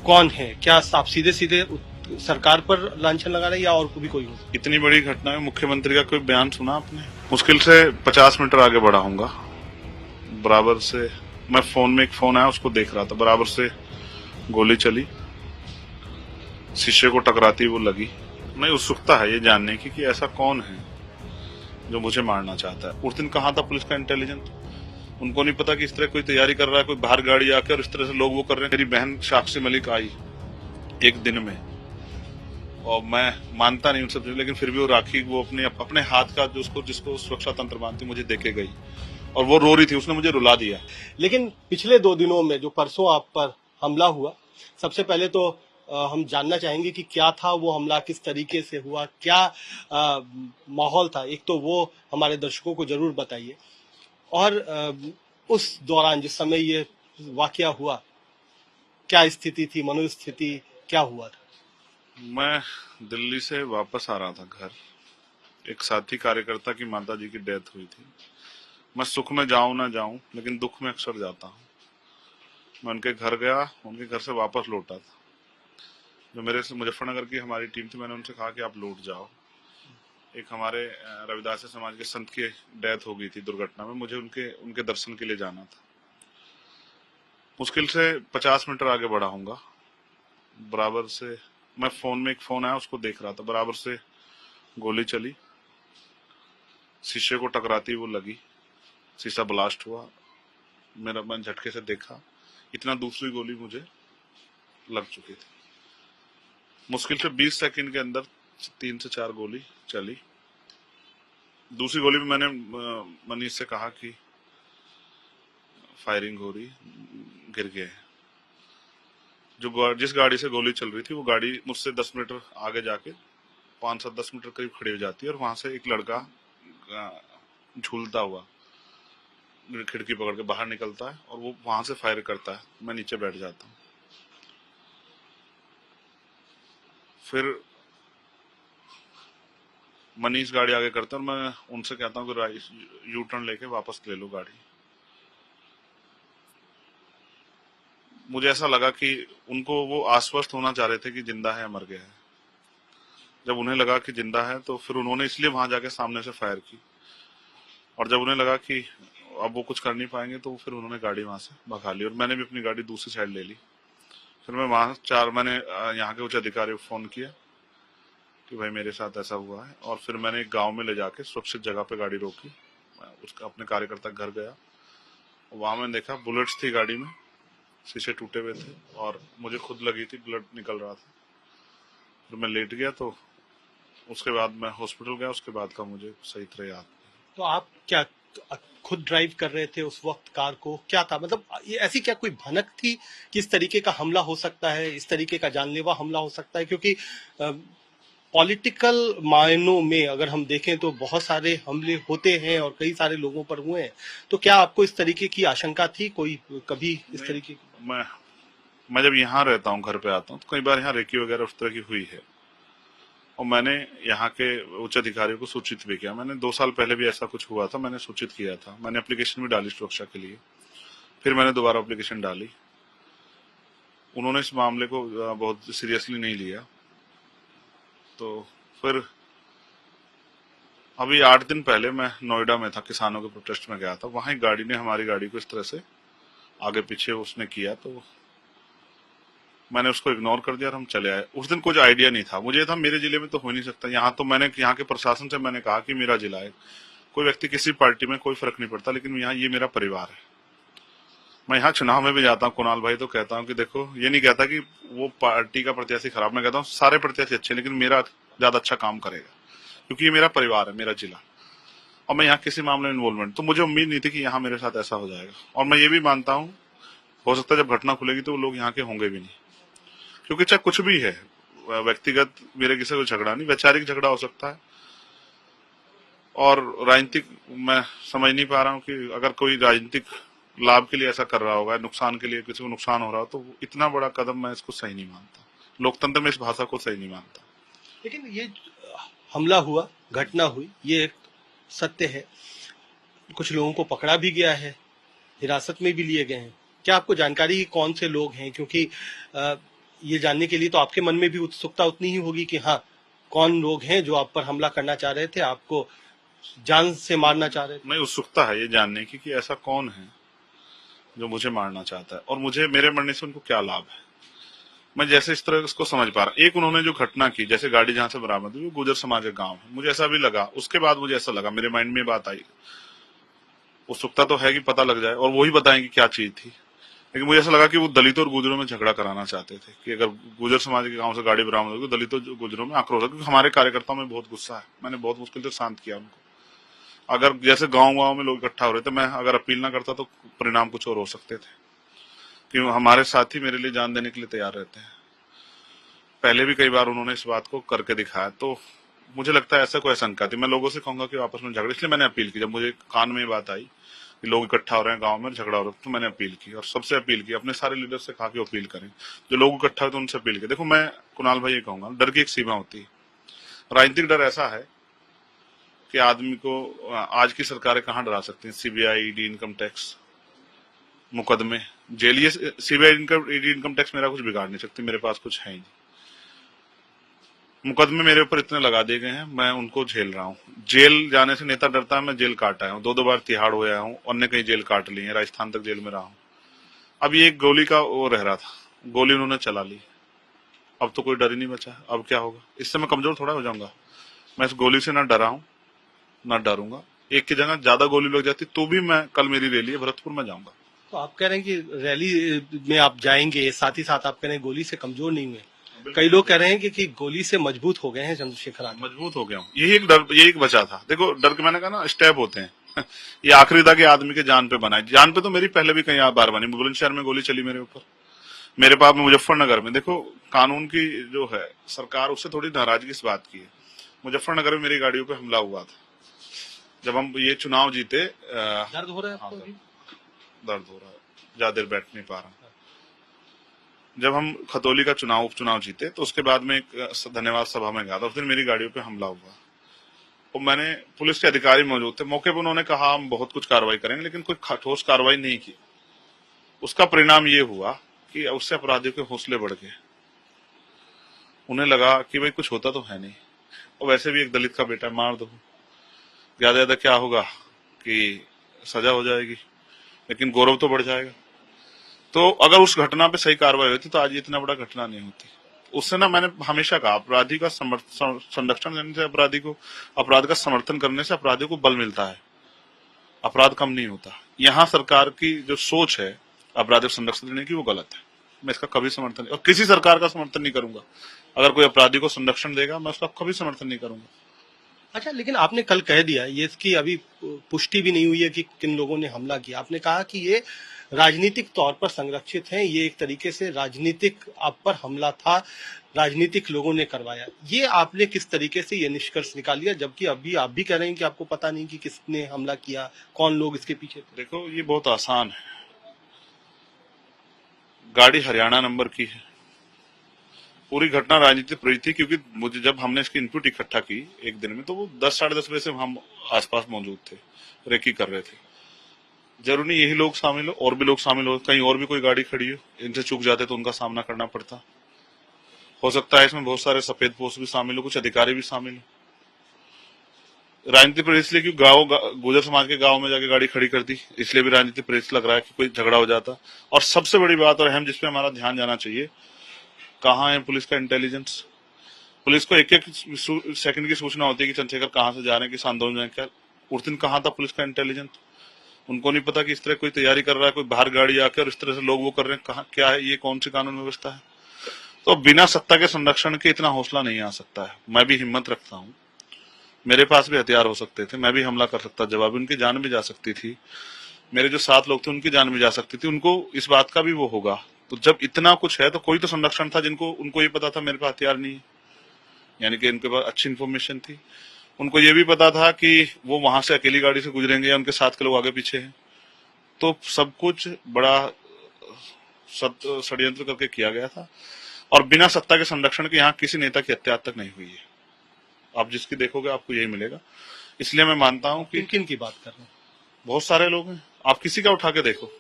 कौन है? क्या आप सीधे सीधे सरकार पर लांछन लगा रहे हैं या और भी कोई हो? इतनी बड़ी घटना में मुख्यमंत्री का कोई बयान सुना आपने? मुश्किल से 50 मीटर आगे बढ़ा हूंगा, बराबर से मैं फोन में एक फोन आया उसको देख रहा था, बराबर से गोली चली, शीशे को टकराती वो लगी। मैं उत्सुकता है ये जानने की कि ऐसा कौन है जो मुझे मारना चाहता है। उस दिन कहाँ था पुलिस का इंटेलिजेंस? उनको नहीं पता कि इस तरह कोई तैयारी कर रहा है, कोई बाहर गाड़ी आके और इस तरह से लोग वो कर रहे हैं। मेरी बहन साक्षी मलिक आई एक दिन में, और मैं मानता नहीं उन सब चीजों, लेकिन फिर भी वो राखी वो अपने हाथ का जो उसको जिसको सुरक्षा तंत्र मानती मुझे देके गई, और वो रो रही थी, उसने मुझे रुला दिया। लेकिन पिछले 2 दिनों में जो परसों आप पर हमला हुआ, सबसे पहले तो हम जानना चाहेंगे कि क्या था वो हमला, किस तरीके से हुआ, क्या माहौल था। एक तो वो हमारे दर्शकों को जरूर बताइए, और उस दौरान जिस समय ये वाकया हुआ, क्या स्थिति थी, मनोस्थिति क्या हुआ था? मैं दिल्ली से वापस आ रहा था घर, एक साथी कार्यकर्ता की माता जी की डेथ हुई थी। मैं सुख में जाऊं ना जाऊं, लेकिन दुख में अक्सर जाता हूं। मैं उनके घर गया, उनके घर से वापस लौटा था। जो मेरे से मुजफ्फरनगर की हमारी टीम थी, मैंने उनसे कहा कि आप लौट जाओ। एक हमारे रविदास समाज के संत की डेथ हो गई थी दुर्घटना में, मुझे उनके उनके दर्शन के लिए जाना था। मुश्किल से 50 मीटर आगे बढ़ा हूंगा, बराबर से मैं फोन में एक फोन आया उसको देख रहा था, बराबर से गोली चली, शीशे को टकराती वो लगी, शीशा ब्लास्ट हुआ। मैं झटके से देखा, इतना दूसरी गोली मुझे लग चुकी थी। मुश्किल से 20 सेकंड के अंदर 3 से 4 गोली चली। दूसरी गोली में मैंने मनीष से कहा कि फायरिंग हो रही, गिर गए। जो जिस गाड़ी से गोली चल रही थी वो गाड़ी मुझसे 10 मीटर आगे जाके 5-10 मीटर करीब खड़ी हो जाती है, और वहां से एक लड़का झूलता हुआ खिड़की पकड़ के बाहर निकलता है, और वो वहां से फायर करता है। मैं नीचे बैठ जाता हूँ। फिर मनीष गाड़ी आगे करता है, और मैं उनसे कहता हूँ कि यू टर्न लेके वापस ले लो गाड़ी। मुझे ऐसा लगा कि उनको वो आश्वस्त होना चाह रहे थे कि जिंदा है, मर गया है। जब उन्हें लगा कि जिंदा है तो फिर उन्होंने इसलिए वहां जाके सामने से फायर की, और जब उन्हें लगा कि अब वो कुछ कर नहीं पाएंगे तो फिर उन्होंने गाड़ी वहां से भगा ली, और मैंने भी अपनी गाड़ी दूसरी साइड ले ली। फिर मैं वहां मैंने यहाँ के उच्च अधिकारियों को फोन किया कि भाई मेरे साथ ऐसा हुआ है, और फिर मैंने एक गांव में ले जाके सुरक्षित जगह पे गाड़ी रोकी। मैं उसका अपने कार्यकर्ता के घर गया, वहां मैंने देखा बुलेट्स थी गाड़ी में, शीशे टूटे हुए थे, और मुझे खुद लगी थी, ब्लड निकल रहा था। फिर मैं लेट गया, तो उसके बाद मैं हॉस्पिटल गया। उसके बाद का मुझे सही तरह याद। तो आप क्या खुद ड्राइव कर रहे थे उस वक्त कार को? क्या था, मतलब ये ऐसी क्या कोई भनक थी कि इस तरीके का हमला हो सकता है, इस तरीके का जानलेवा हमला हो सकता है? क्योंकि पॉलिटिकल मायनों में अगर हम देखें तो बहुत सारे हमले होते हैं और कई सारे लोगों पर हुए हैं। तो क्या आपको इस तरीके की आशंका थी कोई कभी इस तरीके की? मैं जब यहाँ रहता हूँ, घर पे आता हूँ, तो कई बार यहाँ रेकी वगैरह उस तरह की हुई है, और मैंने यहाँ के उच्च अधिकारियों को सूचित भी किया। मैंने 2 साल पहले भी ऐसा कुछ हुआ था, मैंने सूचित किया था। मैंने एप्लीकेशन भी डाली सुरक्षा के लिए, फिर मैंने दोबारा एप्लीकेशन डाली। उन्होंने इस मामले को बहुत सीरियसली नहीं लिया। तो फिर अभी 8 दिन पहले मैं नोएडा में था, किसानों के प्रोटेस्ट में गया था। वहां एक गाड़ी ने हमारी गाड़ी को इस तरह से आगे पीछे उसने किया, तो मैंने उसको इग्नोर कर दिया और हम चले आए। उस दिन कुछ आइडिया नहीं था, मुझे था मेरे जिले में तो हो नहीं सकता। यहाँ तो मैंने यहाँ के प्रशासन से मैंने कहा कि मेरा जिला है, कोई व्यक्ति किसी पार्टी में कोई फर्क नहीं पड़ता, लेकिन यहाँ ये मेरा परिवार है। मैं यहाँ चुनाव में भी जाता हूँ कुणाल भाई, तो कहता हूँ कि देखो, ये नहीं कहता कि वो पार्टी का प्रत्याशी खराब, मैं कहता हूँ सारे प्रत्याशी अच्छे, लेकिन मेरा ज्यादा अच्छा काम करेगा, क्योंकि ये मेरा परिवार है, मेरा जिला, और मैं यहाँ किसी मामले में इन्वॉल्वमेंट। तो मुझे उम्मीद नहीं थी कि यहाँ मेरे साथ ऐसा हो जाएगा, और मैं ये भी मानता हूँ हो सकता है जब घटना खुलेगी तो वो लोग यहाँ के होंगे भी नहीं, क्योंकि चाहे कुछ भी है, व्यक्तिगत मेरे किसी को झगड़ा नहीं, वैचारिक झगड़ा हो सकता है, और राजनीतिक मैं समझ नहीं पा रहा हूँ कि अगर कोई राजनीतिक लाभ के लिए ऐसा कर रहा होगा, नुकसान के लिए किसी को नुकसान हो रहा हो, तो इतना बड़ा कदम मैं इसको सही नहीं मानता। लोकतंत्र में इस भाषा को सही नहीं मानता। लेकिन ये हमला हुआ, घटना हुई, ये एक सत्य है। कुछ लोगों को पकड़ा भी गया है, हिरासत में भी लिए गए हैं। क्या आपको जानकारी है कौन से लोग हैं? क्योंकि ये जानने के लिए तो आपके मन में भी उत्सुकता उतनी ही होगी कि हाँ, कौन लोग हैं जो आप पर हमला करना चाह रहे थे, आपको जान से मारना चाह रहे थे। नहीं, उत्सुकता है ये जानने की कि ऐसा कौन है जो मुझे मारना चाहता है और मुझे मेरे मरने से उनको क्या लाभ है। मैं जैसे इस तरह इसको समझ पा रहा। एक उन्होंने जो घटना की, जैसे गाड़ी जहां से बरामद हुई वो गुजर समाज का गांव है, मुझे ऐसा भी लगा। उसके बाद मुझे ऐसा लगा, मेरे माइंड में बात आई, उत्सुकता तो है कि पता लग जाए और वही बताएं कि क्या चीज थी। लेकिन मुझे ऐसा लगा कि वो दलितों और गुजरों में झगड़ा कराना चाहते थे कि अगर गुजर समाज के गांव से गाड़ी बरामद होगी तो दलितों गुजरों में आक्रोश है, क्योंकि हमारे कार्यकर्ताओं में बहुत गुस्सा है। मैंने बहुत मुश्किल से शांत किया उनको। अगर जैसे गांव गांव में लोग इकट्ठा हो रहे थे, मैं अगर अपील ना करता तो परिणाम कुछ और हो सकते थे, क्योंकि हमारे साथी मेरे लिए जान देने के लिए तैयार रहते हैं। पहले भी कई बार उन्होंने इस बात को करके दिखाया, तो मुझे लगता है ऐसा कोई आशंका थी। मैं लोगों से कहूंगा कि आपस में झगड़े, इसलिए मैंने अपील की। जब मुझे कान में ये बात आई कि लोग इकट्ठा हो रहे हैं गांव में, झगड़ा हो रहा है, तो मैंने अपील की और सबसे अपील की, अपने सारे लीडर से कहा कि अपील करें। जो लोग इकट्ठा हुए तो उनसे अपील की। देखो, मैं कुणाल भाई ये कहूंगा, डर की एक सीमा होती है। राजनीतिक डर ऐसा है कि आदमी को आज की सरकारें कहां डरा सकती हैं। सीबीआई, ईडी, इनकम टैक्स, मुकदमे, जेल। ये सीबीआई, ईडी, इनकम टैक्स मेरा कुछ बिगाड़ नहीं सकती, मेरे पास कुछ है ही नहीं। मुकदमे मेरे ऊपर इतने लगा दिए गए हैं, मैं उनको झेल रहा हूँ। जेल जाने से नेता डरता है, मैं जेल काट आया हूँ, 2-2 बार तिहाड़ हो आया हूँ, अन्य कहीं जेल काट ली है, राजस्थान तक जेल में रहा हूँ। अब ये एक गोली का वो रह रहा था, गोली उन्होंने चला ली, अब तो कोई डर ही नहीं बचा। अब क्या होगा? इससे मैं कमजोर थोड़ा हो जाऊंगा। मैं इस गोली से ना डरा हूं, ना डरूंगा। एक की जगह ज्यादा गोली लग जाती तो भी मैं, कल मेरी रैली है भरतपुर में जाऊंगा। तो आप कह रहे हैं कि रैली में आप जाएंगे, साथ ही साथ आप कह रहे हैं गोली से कमजोर नहीं हुए। कई लोग कह रहे हैं कि गोली से मजबूत हो गए हैं चंद्रशेखर आजाद। मजबूत हो गया हूँ, यही एक डर, यही एक बचा था। देखो, डर के मैंने कहा ना, स्टेप होते हैं ये आखिरी था कि आदमी के जान पे बना है। जान पे तो मेरी पहले भी कई बार बनी। बुलंदशहर में गोली चली मेरे ऊपर, मेरे पास में मुजफ्फरनगर में। देखो, कानून की जो है सरकार, उससे थोड़ी नाराजगी इस बात की है। मुजफ्फरनगर में मेरी गाड़ियों पे हमला हुआ था जब हम ये चुनाव जीते। दर्द हो रहा है आपको? दर्द हो रहा है, ज्यादा देर बैठ नहीं पा रहा। जब हम खतौली का उपचुनाव जीते तो उसके बाद में एक धन्यवाद सभा में गया था। उस दिन मेरी गाड़ियों पे हमला हुआ और मैंने, पुलिस के अधिकारी मौजूद थे मौके पर, उन्होंने कहा हम बहुत कुछ कार्रवाई करेंगे, लेकिन कोई ठोस कार्रवाई नहीं की। उसका परिणाम ये हुआ कि उससे अपराधियों के हौसले बढ़ गए। उन्हें लगा कि भाई कुछ होता तो है नहीं, और वैसे भी एक दलित का बेटा, मार दो, ज्यादा ज्यादा क्या होगा कि सजा हो जाएगी, लेकिन गौरव तो बढ़ जाएगा। तो अगर उस घटना पे सही कार्रवाई होती तो आज ये इतना बड़ा घटना नहीं होती। उससे ना, मैंने हमेशा कहा, अपराधी का संरक्षण करने से अपराधी को, अपराध का समर्थन करने से अपराधियों को बल मिलता है, अपराध कम नहीं होता। यहाँ सरकार की जो सोच है अपराधी को संरक्षण देने की, वो गलत है। मैं इसका कभी समर्थन, और किसी सरकार का समर्थन नहीं करूंगा। अगर कोई अपराधी को संरक्षण देगा, मैं उसका कभी समर्थन नहीं करूंगा। अच्छा, लेकिन आपने कल कह दिया, ये इसकी अभी पुष्टि भी नहीं हुई है कि किन लोगों ने हमला किया। आपने कहा कि ये राजनीतिक तौर पर संरक्षित हैं, ये एक तरीके से राजनीतिक आप पर हमला था, राजनीतिक लोगों ने करवाया। ये आपने किस तरीके से ये निष्कर्ष निकाल लिया, जबकि अभी आप भी कह रहे हैं कि आपको पता नहीं कि किसने हमला किया, कौन लोग इसके पीछे थे? देखो, ये बहुत आसान है। गाड़ी हरियाणा नंबर की है। पूरी घटना राजनीतिक प्रेरित थी, क्योंकि मुझे, जब हमने इसकी इनपुट इकट्ठा की एक दिन में, तो वो 10 साढ़े 10 बजे से हम आसपास मौजूद थे, रेकी कर रहे थे। जरूरी नहीं यही लोग शामिल हो, और भी लोग शामिल हो, कहीं और भी कोई गाड़ी खड़ी हो, इनसे चूक जाते तो उनका सामना करना पड़ता। हो सकता है इसमें बहुत सारे सफेद पोस्ट भी शामिल हो, कुछ अधिकारी भी शामिल हो। राजनीति प्रेरित इसलिए क्योंकि गुजर समाज के गांव में जाके गाड़ी खड़ी कर दी, इसलिए भी राजनीति प्रेरित लग रहा है कि कोई झगड़ा हो जाता। और सबसे बड़ी बात और अहम, जिसपे हमारा ध्यान जाना चाहिए, कहाँ है पुलिस का इंटेलिजेंस? पुलिस को एक एक सेकंड की सूचना होती है कि चंद्रशेखर कहाँ से जा रहे हैं, किस आंदोलन में क्या। उस दिन कहाँ था पुलिस का इंटेलिजेंस? उनको नहीं पता कि इस तरह कोई तैयारी कर रहा है, कोई बाहर गाड़ी आके और इस तरह से लोग वो कर रहे हैं। कहाँ, क्या है ये, कौन सी कानून व्यवस्था है? तो बिना सत्ता के संरक्षण के इतना हौसला नहीं आ सकता है। मैं भी हिम्मत रखता हूँ, मेरे पास भी हथियार हो सकते थे, मैं भी हमला कर सकता, जवाब, उनकी जान भी जा सकती थी। मेरे जो 7 लोग थे उनकी जान भी जा सकती थी। उनको इस बात का भी वो होगा। तो जब इतना कुछ है तो कोई तो संरक्षण था, जिनको, उनको ये पता था मेरे पास हथियार नहीं है, यानी कि इनके पास अच्छी इन्फॉर्मेशन थी। उनको ये भी पता था कि वो वहां से अकेली गाड़ी से गुजरेंगे या उनके साथ के लोग आगे पीछे हैं। तो सब कुछ बड़ा षड्यंत्र करके किया गया था, और बिना सत्ता के संरक्षण के यहाँ किसी नेता की हत्या आज तक नहीं हुई है। आप जिसकी देखोगे आपको यही मिलेगा। इसलिए मैं मानता हूं कि किन की बात कर रहे हैं? बहुत सारे लोग हैं, आप किसी का उठा के देखो।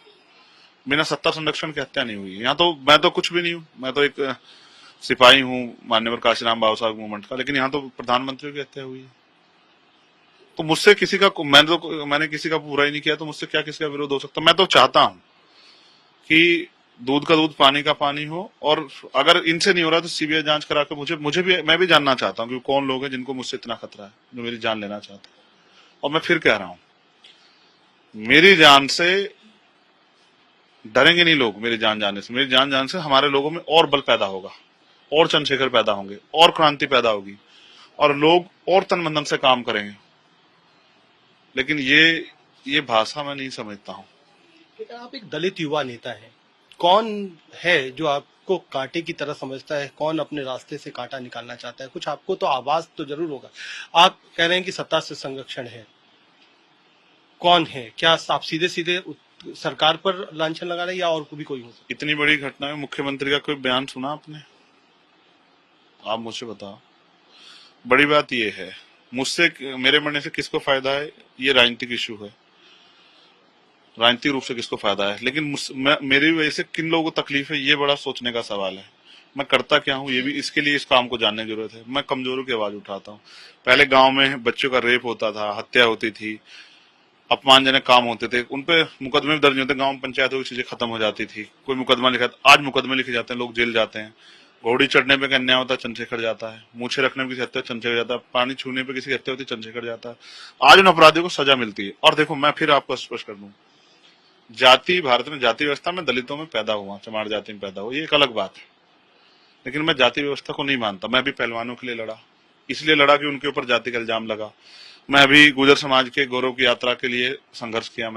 बिना सत्ता संरक्षण की हत्या नहीं हुई। यहाँ तो मैं तो कुछ भी नहीं हूँ, मैं तो एक सिपाही हूँ माननीय काशीराम बाबू साहब मूवमेंट का, लेकिन यहाँ तो प्रधानमंत्री की हत्या हुई है। तो मुझसे किसी का मैंने किसी का पूरा ही नहीं किया, तो मुझसे क्या किसी का विरोध हो सकता। मैं तो चाहता हूँ कि दूध का दूध पानी का पानी हो, और अगर इनसे नहीं हो रहा तो सीबीआई जांच करा के मुझे भी, मैं भी जानना चाहता हूँ कि कौन लोग हैं जिनको मुझसे इतना खतरा है, जो मेरी जान लेना चाहते हैं। और मैं फिर कह रहा हूँ, मेरी जान से डरेंगे नहीं लोग। मेरी जान जाने से, मेरी जान जाने से हमारे लोगों में और बल पैदा होगा, और चंद्रशेखर पैदा होंगे, और क्रांति पैदा होगी, और लोग और तन मन धन से काम करेंगे। लेकिन ये भाषा मैं नहीं समझता हूँ। लेकिन आप एक दलित युवा नेता हैं, कौन है जो आपको कांटे की तरह समझता है, कौन अपने रास्ते से कांटा निकालना चाहता है? कुछ आपको तो आवाज तो जरूर होगा। आप कह रहे हैं कि सत्ता से संरक्षण है, कौन है? क्या आप सीधे सीधे सरकार पर लांछन लगा रहे हैं, या और भी कोई हो सकता इतनी बड़ी घटना में मुख्यमंत्री का कोई बयान सुना आपने? आप मुझे बताओ। बड़ी बात यह है, मुझसे मेरे मरने से किसको फायदा है? ये राजनीतिक इशू है, राजनीतिक रूप से किसको फायदा है, लेकिन मेरी वजह से किन लोगों को तकलीफ है, ये बड़ा सोचने का सवाल है। मैं करता क्या हूँ, ये भी इसके लिए इस काम को जानने की जरूरत है। मैं कमजोरों की आवाज उठाता हूँ। पहले गांव में बच्चों का रेप होता था, हत्या होती थी, अपमानजनक काम होते थे, उनपे मुकदमे दर्ज होते, गांव पंचायतों की चीजें खत्म हो जाती थी। कोई मुकदमा लिखा, आज मुकदमे लिखे जाते हैं, लोग जेल जाते हैं। घोड़ी चढ़ने पे अन्याय होता है, चंद्रशेखर जाता है। मूछे रखने पे किसी हत्या, चंद्रशेखर जाता है। पानी छूने पे किसी हत्या होती है, चंद्रशेखर जाता है। आज उन अपराधियों को सजा मिलती है। और देखो, मैं फिर आपको स्पष्ट कर दूं, जाति, भारत में जाति व्यवस्था में दलितों में पैदा हुआ, चमार जाति में पैदा हुआ, ये एक अलग बात है। लेकिन मैं जाति व्यवस्था को नहीं मानता। मैं भी पहलवानों के लिए लड़ा, इसलिए लड़ा कि उनके ऊपर जाति का इल्जाम लगा। मैं अभी गुर्जर समाज के गौरव की यात्रा के लिए संघर्ष किया।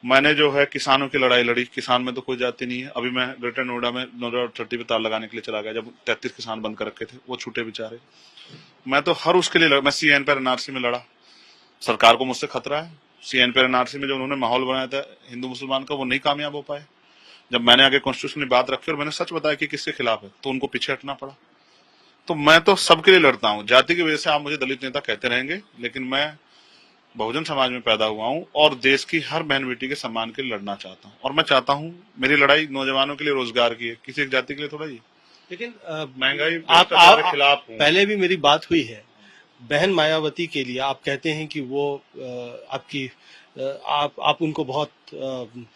मैंने जो है किसानों की लड़ाई लड़ी। किसान में तो कोई जाति नहीं है। अभी मैं ग्रेटर नोएडा में नोएडा 30 पे तार लगाने के लिए चला गया, जब 33 किसान बंद कर रखे थे, वो छूटे बेचारे। मैं तो हर उसके लिए लड़ा। मैं सीएन पर एनआरसी में लड़ा। सरकार को मुझसे खतरा है। सीएन पर एनआरसी में जो उन्होंने माहौल बनाया था हिंदू मुसलमान का, वो नहीं कामयाब हो पाए। जब मैंने आगे कॉन्स्टिट्यूशन की बात रखी और मैंने सच बताया कि किसके खिलाफ है, तो उनको पीछे हटना पड़ा। तो मैं तो सबके लिए लड़ता हूँ। जाति की वजह से आप मुझे दलित नेता कहते रहेंगे, लेकिन मैं बहुजन समाज में पैदा हुआ हूँ और देश की हर बहन बेटी के सम्मान के लिए लड़ना चाहता हूँ। और मैं चाहता हूँ मेरी लड़ाई नौजवानों के लिए, रोजगार की है, किसी एक जाति के लिए थोड़ा ही। लेकिन महंगाई आप के खिलाफ हूँ। पहले भी मेरी बात हुई है बहन मायावती के लिए। आप कहते हैं कि वो आपकी आप उनको बहुत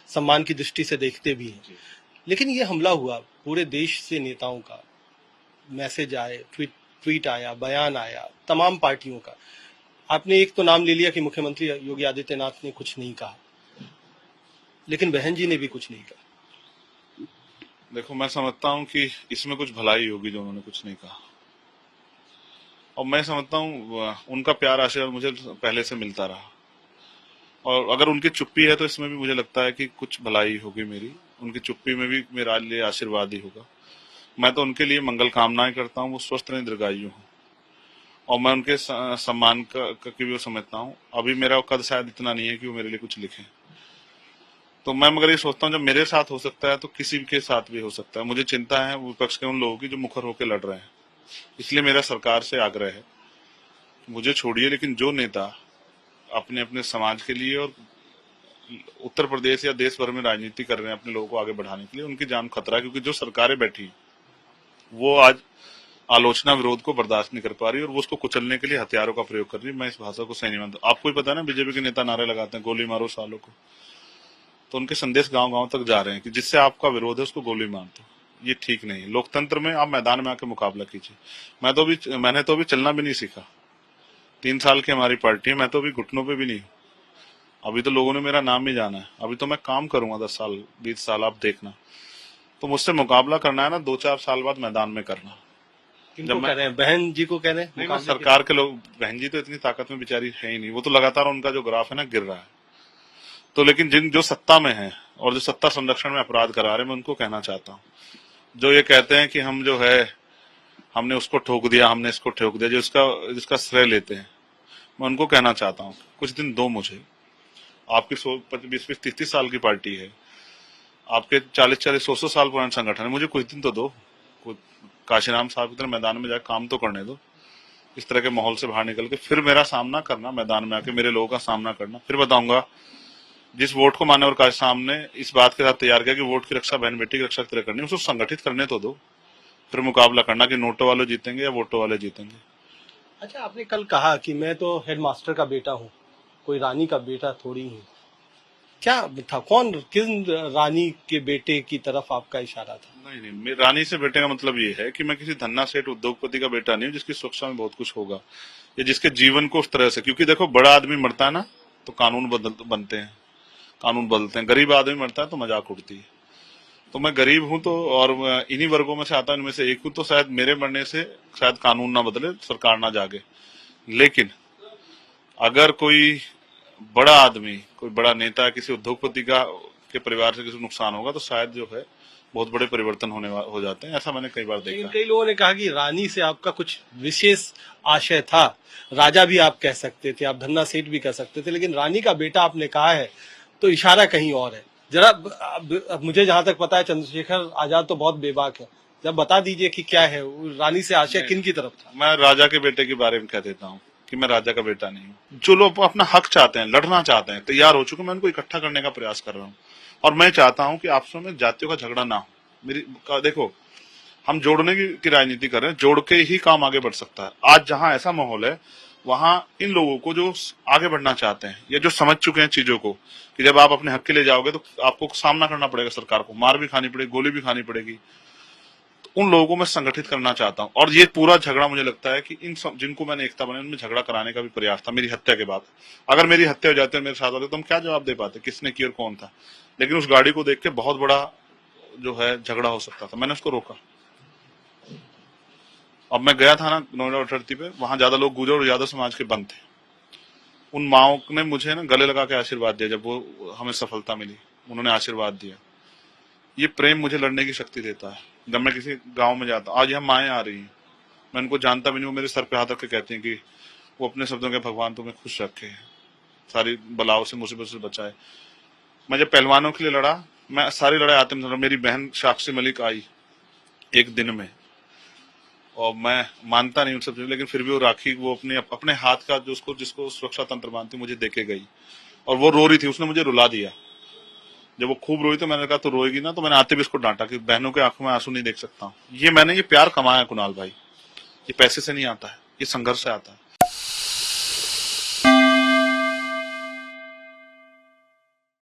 सम्मान की दृष्टि से देखते भी हैं। लेकिन ये हमला हुआ, पूरे देश से नेताओं का मैसेज आए, ट्वीट आया, बयान आया, तमाम पार्टियों का। आपने एक तो नाम ले लिया कि मुख्यमंत्री योगी आदित्यनाथ ने कुछ नहीं कहा, लेकिन बहन जी ने भी कुछ नहीं कहा। देखो, मैं समझता हूँ कि इसमें कुछ भलाई होगी जो उन्होंने कुछ नहीं कहा, और मैं समझता हूँ उनका प्यार आशीर्वाद मुझे पहले से मिलता रहा, और अगर उनकी चुप्पी है तो इसमें भी मुझे लगता है कि कुछ भलाई होगी मेरी। उनकी चुप्पी में भी मेरा लिए आशीर्वाद ही होगा। मैं तो उनके लिए मंगल कामनाएं करता हूँ, वो स्वस्थ रहें, दीर्घायु हो, और मैं उनके सम्मान का भी वो समझता हूँ। अभी मेरा कद शायद इतना नहीं है कि वो मेरे लिए कुछ लिखें, तो मैं मगर ये सोचता हूँ जब मेरे साथ हो सकता है तो किसी के साथ भी हो सकता है। मुझे चिंता है विपक्ष के उन लोगों की जो मुखर होकर लड़ रहे हैं। इसलिए मेरा सरकार से आग्रह है, मुझे छोड़िए, लेकिन जो नेता अपने अपने समाज के लिए और उत्तर प्रदेश या देश भर में राजनीति कर रहे हैं अपने लोगों को आगे बढ़ाने के लिए, उनकी जान खतरा है। क्योंकि जो सरकारें बैठी वो आज आलोचना, विरोध को बर्दाश्त नहीं कर पा रही, और वो उसको कुचलने के लिए हथियारों का प्रयोग कर रही है। मैं इस भाषा को सही नहीं मानता। आपको ही पता है ना, बीजेपी के नेता नारे लगाते हैं गोली मारो सालों को, तो उनके संदेश गांव गांव तक जा रहे हैं कि जिससे आपका विरोध है उसको गोली मार दो। ये ठीक नहीं। लोकतंत्र में आप मैदान में आके मुकाबला कीजिए। मैंने तो अभी चलना भी नहीं सीखा। 3 साल की हमारी पार्टी है, मैं तो अभी घुटनों पे भी नहीं हूँ। अभी तो लोगों ने मेरा नाम ही जाना है। अभी तो मैं काम करूंगा 10 साल 20 साल, आप देखना। तो मुझसे मुकाबला करना है ना, 2-4 साल बाद मैदान में करना। किनको कह रहे हैं? बहन जी को कह रहे हैं? नहीं, सरकार के लोग। बहन जी तो इतनी ताकत में बेचारी है ही नहीं, वो तो लगातार उनका जो ग्राफ है ना गिर रहा है। तो लेकिन जो सत्ता में है और जो सत्ता संरक्षण में अपराध करा रहे हैं, मैं उनको कहना चाहता हूँ, जो ये कहते हैं कि हम जो है हमने उसको ठोक दिया, हमने इसको ठोक दिया, जो जिसका श्रेय लेते हैं, मैं उनको कहना चाहता हूँ कुछ दिन दो मुझे। आपकी 20-30 साल की पार्टी है, आपके 40-100 साल पुराने संगठन है, मुझे कुछ दिन तो दो। काशीराम साहब की तरह मैदान में जाकर काम तो करने दो। इस तरह के माहौल से बाहर निकल के फिर मेरा सामना करना, मैदान में आके मेरे लोगों का सामना करना, फिर बताऊंगा जिस वोट को मानव प्रकाश सामने इस बात के साथ तैयार किया कि वोट की रक्षा बहन बेटी की रक्षा की तरह करनी, उसको संगठित करने तो दो, फिर मुकाबला करना कि नोटों वाले जीतेंगे या वोटों वाले जीतेंगे। अच्छा, आपने कल कहा कि मैं तो हेडमास्टर का बेटा हूँ, कोई रानी का बेटा थोड़ी हूँ। क्या था, कौन, किन रानी के बेटे की तरफ आपका इशारा था? नहीं नहीं, रानी से बेटे का मतलब ये है कि मैं किसी धन्ना सेठ उद्योगपति का बेटा नहीं हूँ जिसकी सुरक्षा में बहुत कुछ होगा, या जिसके जीवन को उस तरह से, क्योंकि देखो बड़ा आदमी मरता है ना तो कानून बनते हैं, कानून बदलते हैं, गरीब आदमी मरता है तो मजाक उड़ती है। तो मैं गरीब हूं तो, और इन्हीं वर्गों में से आता हूं, इनमें से एक हूं, तो शायद मेरे मरने से शायद कानून ना बदले, सरकार ना जागे। लेकिन अगर कोई बड़ा आदमी, कोई बड़ा नेता, किसी उद्योगपति का के परिवार से किसी को नुकसान होगा तो शायद जो है बहुत बड़े परिवर्तन हो जाते हैं। ऐसा मैंने कई बार लेकिन देखा। कई लोगों ने कहा कि रानी से आपका कुछ विशेष आशय था, राजा भी आप कह सकते थे, आप धन्ना सेठ भी कह सकते थे, लेकिन रानी का बेटा आपने कहा है तो इशारा कहीं और है। जरा अब मुझे जहां तक पता है चंद्रशेखर आजाद तो बहुत बेबाक है, जब बता दीजिए कि क्या है वो रानी से आशय किन की तरफ था? मैं राजा के बेटे के बारे में कह देता हूँ कि मैं राजा का बेटा नहीं हूँ। जो लोग अपना हक चाहते हैं, लड़ना चाहते हैं, तैयार हो चुके, मैं उनको इकट्ठा करने का प्रयास कर रहा हूँ। और मैं चाहता हूँ कि आपस में जातियों का झगड़ा ना हो। देखो, हम जोड़ने की राजनीति कर रहे हैं, जोड़ के ही काम आगे बढ़ सकता है। आज जहां ऐसा माहौल है, वहां इन लोगों को जो आगे बढ़ना चाहते हैं या जो समझ चुके हैं चीजों को कि जब आप अपने हक के लिए जाओगे तो आपको सामना करना पड़ेगा, सरकार को मार भी खानी पड़ेगी, गोली भी खानी पड़ेगी, तो उन लोगों को मैं संगठित करना चाहता हूं। और ये पूरा झगड़ा मुझे लगता है कि जिनको मैंने एकता बनाई उनमें झगड़ा कराने का भी प्रयास था मेरी हत्या के बाद। अगर मेरी हत्या हो जाती है मेरे साथ वाले, तो हम क्या जवाब दे पाते किसने की और कौन था। लेकिन उस गाड़ी को देख के बहुत बड़ा जो है झगड़ा हो सकता था, मैंने उसको रोका। अब मैं गया था ना नोएडा अथॉरिटी पे, वहां ज्यादा लोग गुजर और यादव समाज के बंद थे। उन माओ ने मुझे ना गले लगा के आशीर्वाद दिया, जब वो हमें सफलता मिली उन्होंने आशीर्वाद दिया। ये प्रेम मुझे लड़ने की शक्ति देता है। जब मैं किसी गांव में जाता, आज यहाँ माएँ आ रही हैं, मैं उनको जानता भी नहीं, वो मेरे सर पे हाथ रख के कहती हैं कि वो अपने शब्दों के भगवान तुम्हें खुश रखे, सारी बलाओं से मुसीबत से बचाए। मैं जब पहलवानों के लिए लड़ा, मैं सारी लड़ाई आते में, मेरी बहन साक्षी मलिक आई एक दिन में, और मैं मानता नहीं उन सब चीजों, लेकिन फिर भी वो राखी, वो अपने हाथ का जो उसको जिसको सुरक्षा तंत्र मानती मुझे देके गई, और वो रो रही थी, उसने मुझे रुला दिया। जब वो खूब रोई तो मैंने कहा तो रोएगी ना, तो मैंने आते भी उसको डांटा कि बहनों के आंखों में आंसू नहीं देख सकता हूँ। मैंने ये प्यार कमाया कुणाल भाई, ये पैसे से नहीं आता है, ये संघर्ष से आता है।